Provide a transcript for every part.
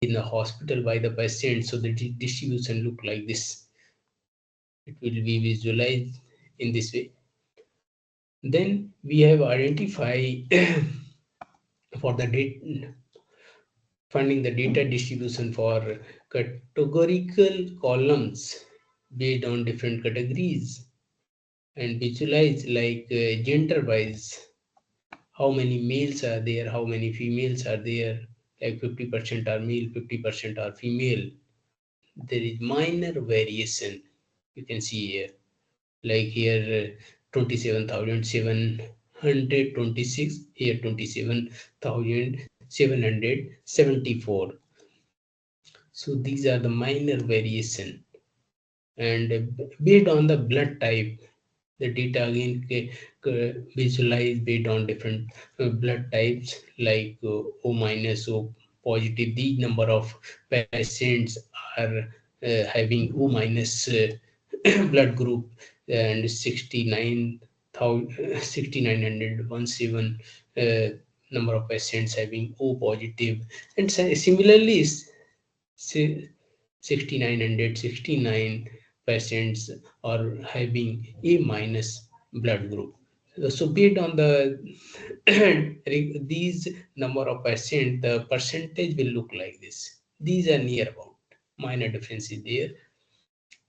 in the hospital by the patient. So the distribution look like this. It will be visualized in this way. Then we have identified for the data, finding the data distribution for categorical columns based on different categories, and visualize like gender wise, how many males are there, how many females are there, like 50% are male, 50% are female. There is minor variation, you can see here, like here 27,726, here 27,774. So these are the minor variation. And based on the blood type, the data again visualized based on different blood types, like O minus, O positive. The number of patients are having O minus blood group, and 69,6,917 number of patients having O positive, and similarly 6,969 patients are having A minus blood group. So based on the these number of patients, the percentage will look like this. These are near about, minor difference is there.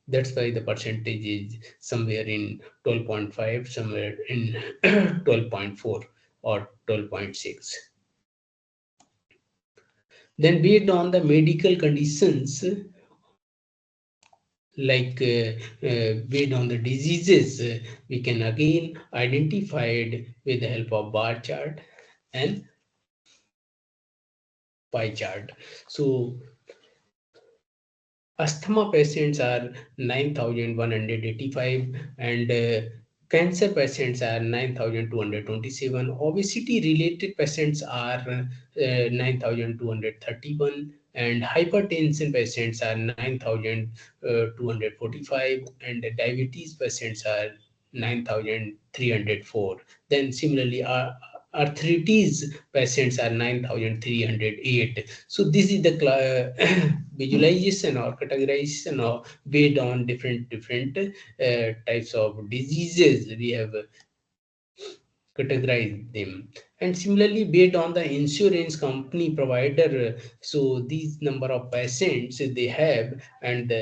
That's why the percentage is somewhere in 12.5, somewhere in 12.4 or 12.6. Then based on the medical conditions, like based on the diseases, we can again identify it with the help of bar chart and pie chart. So asthma patients are 9,185, and cancer patients are 9,227. Obesity related patients are 9,231, and hypertension patients are 9,245, and diabetes patients are 9,304. Then similarly, arthritis patients are 9,308. So this is the visualization or categorization of based on different types of diseases. We have categorized them, and similarly based on the insurance company provider. So these number of patients they have, and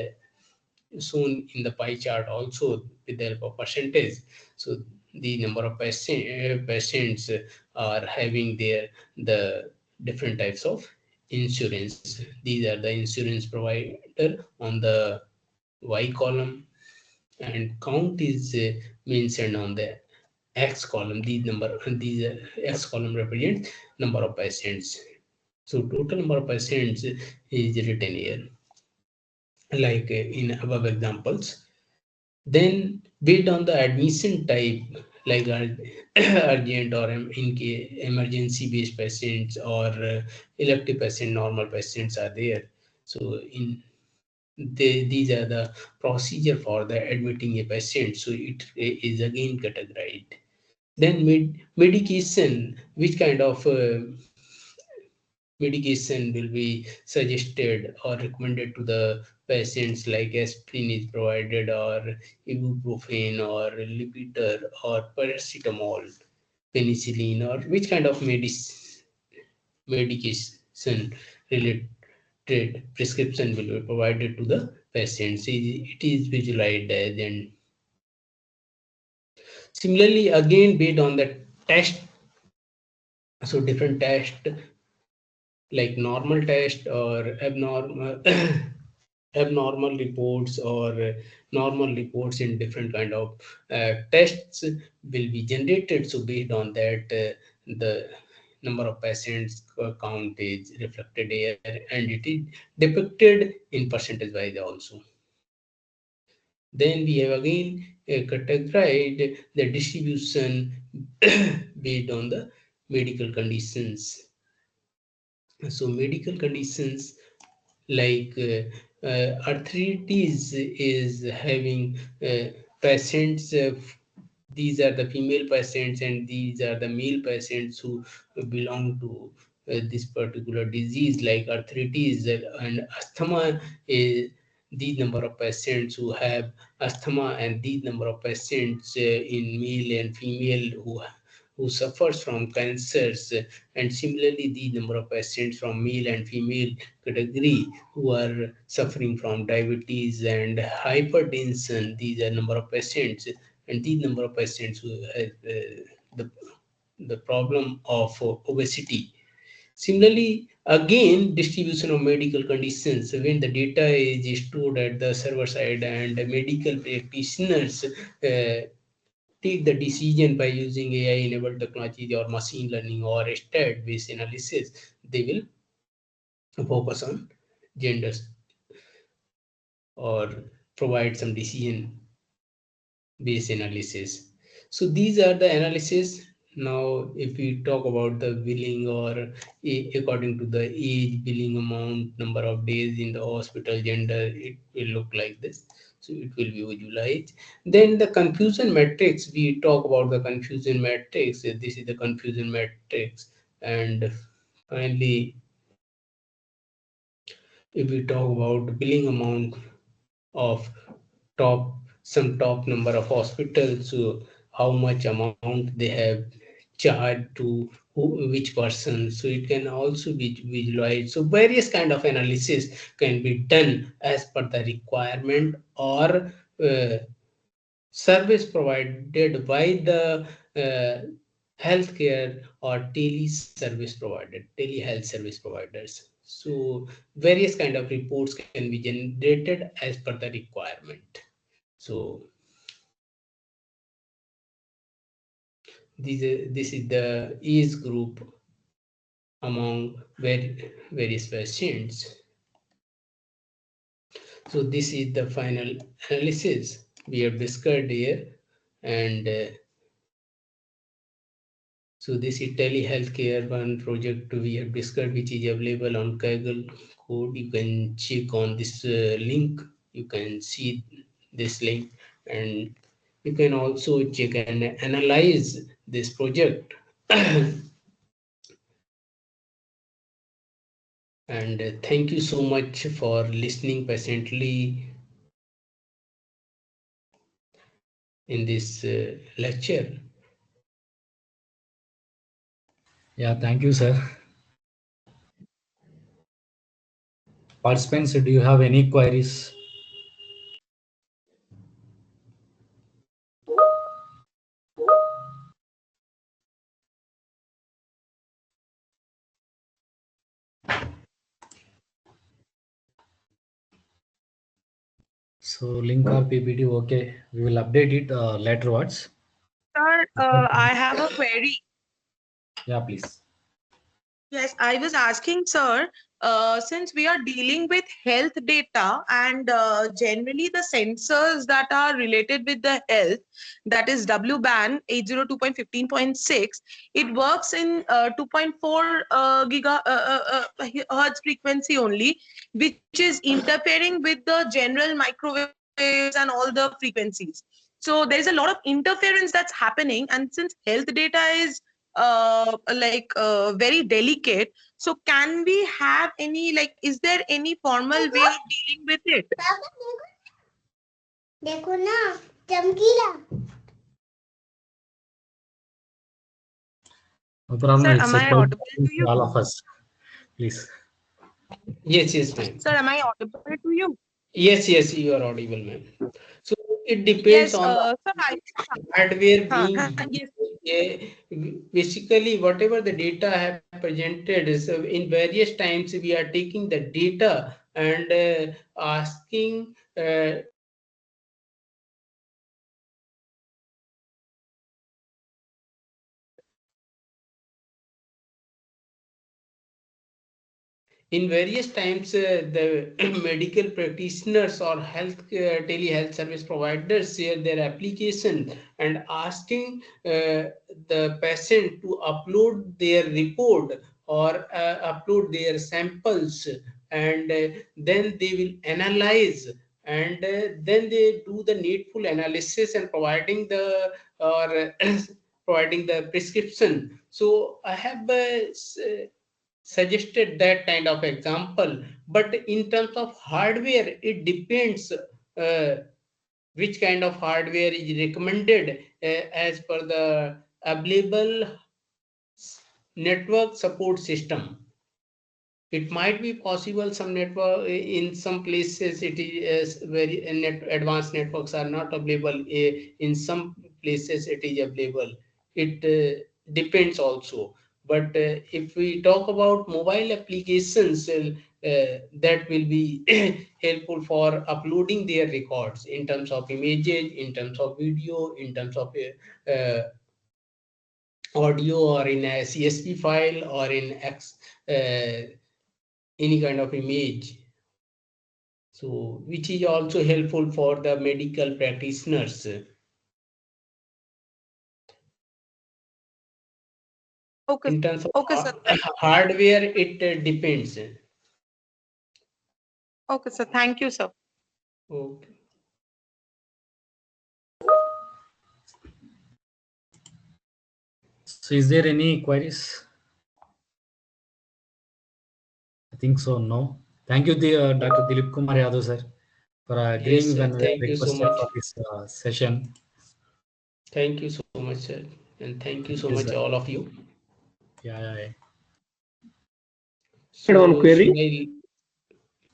shown in the pie chart also with the help of percentage. So the number of patients are having their the different types of insurance. These are the insurance provider on the Y column, and count is mentioned on the X column. These X column represents number of patients. So total number of patients is written here, like in above examples. Then based on the admission type, like urgent or emergency based patients, or elective patient, normal patients are there. So these are the procedure for the admitting a patient. So it is again categorized. Then medication, which kind of medication will be suggested or recommended to the patients, like aspirin is provided, or ibuprofen, or Lipitor, or paracetamol, penicillin, or which kind of medication related prescription will be provided to the patients. It is visualized as. And similarly again based on the test, so different test, like normal test or abnormal abnormal reports, or normal reports in different kind of tests will be generated. So based on that, the number of patients count is reflected here, and it is depicted in percentage wise also. Then we have again categorized the distribution based on the medical conditions. So medical conditions, like arthritis is having patients, these are the female patients and these are the male patients who belong to this particular disease like arthritis and asthma. These number of patients who have asthma and these number of patients in male and female who suffers from cancers, and similarly the number of patients from male and female category who are suffering from diabetes and hypertension. These are number of patients, and the number of patients who have the the problem of obesity. Similarly, again, distribution of medical conditions. When the data is stored at the server side and medical practitioners take the decision by using AI-enabled technology or machine learning or stat-based analysis, they will focus on genders or provide some decision based analysis. So these are the analysis. Now, if we talk about the billing or according to the age, billing amount, number of days in the hospital, gender, it will look like this. So it will be visualized. Then the confusion matrix, we talk about the confusion matrix. This is the confusion matrix. And finally, if we talk about billing amount of top top number of hospitals, so how much amount they have charged to which person, so it can also be visualized. So various kind of analysis can be done as per the requirement or service provided by the healthcare or telehealth service providers. So various kind of reports can be generated as per the requirement. So this is the age group among various patients. So this is the final analysis we have discussed here, and so this is telehealthcare one project we have discussed, which is available on Kaggle code. You can check on this link. You can see this link, and you can also check and analyze this project. And thank you so much for listening patiently in this lecture. Yeah, thank you, sir. Participants, do you have any queries? So link or PPT, okay. We will update it laterwards. Sir, I have a query. Yeah, please. Yes, I was asking, sir, since we are dealing with health data and generally the sensors that are related with the health, that is WBAN 802.15.6, it works in 2.4 hertz frequency only, which is interfering with the general microwaves and all the frequencies. So there is a lot of interference that's happening, and since health data is very delicate, so can we have any, like, is there any formal way of dealing with it? देखो ना चमकीला No problem. Sir, It's am a I quite audible to you? for all of us. Please. Yes, ma'am. Sir, am I audible to you? Yes, you are audible, ma'am. So it depends Yes, on the sir, hardware being yes. used. Basically, whatever the data have presented, so in various times we are taking the data and asking in various times the medical practitioners or telehealth service providers share their application and asking the patient to upload their report or upload their samples, and then they will analyze, and then they do the needful analysis and providing the or providing the prescription. So I have suggested that kind of example. But in terms of hardware, it depends which kind of hardware is recommended as per the available network support system. It might be possible some network in some places it is very advanced networks are not available. In some places it is available. It depends also. But if we talk about mobile applications, that will be helpful for uploading their records in terms of images, in terms of video, in terms of audio, or in a CSV file, or in any kind of image. So which is also helpful for the medical practitioners. Okay. In terms of Okay, sir. hardware, it depends. Okay, sir. Thank you, sir. Okay. So is there any queries? I think so. No. Thank you, Dr. Dilip Kumar Yadav, sir, for Yes, agreeing sir. when we are Thank you so requested much. for this session. Thank you so much, sir. And thank you Thank so you, much, sir. all of you. Yeah, yeah, yeah. One So query. should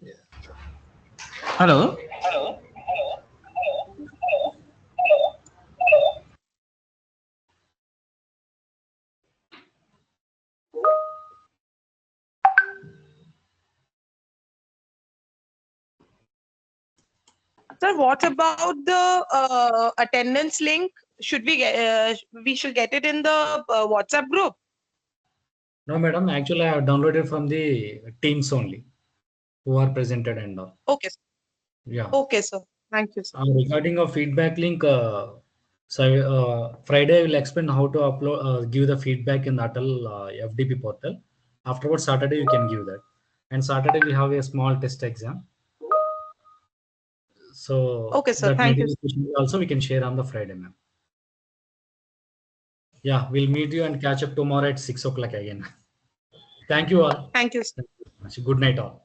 I? Hello. Sir, what about the attendance link? Should we should get it in the WhatsApp group? No, madam. Actually, I have downloaded from the Teams only, who are presented and all. Okay, sir. Yeah. Okay, sir. Thank you, sir. Regarding a feedback link, so Friday I will explain how to upload, give the feedback in the ATAL FDP portal. Afterwards, Saturday you can give that, and Saturday we have a small test exam. So Okay, sir. that Thank you. notification also we can share on the Friday, ma'am. Yeah, we'll meet you and catch up tomorrow at 6 o'clock again. Thank you all. Thank you, sir. Thank you very much. Good night all.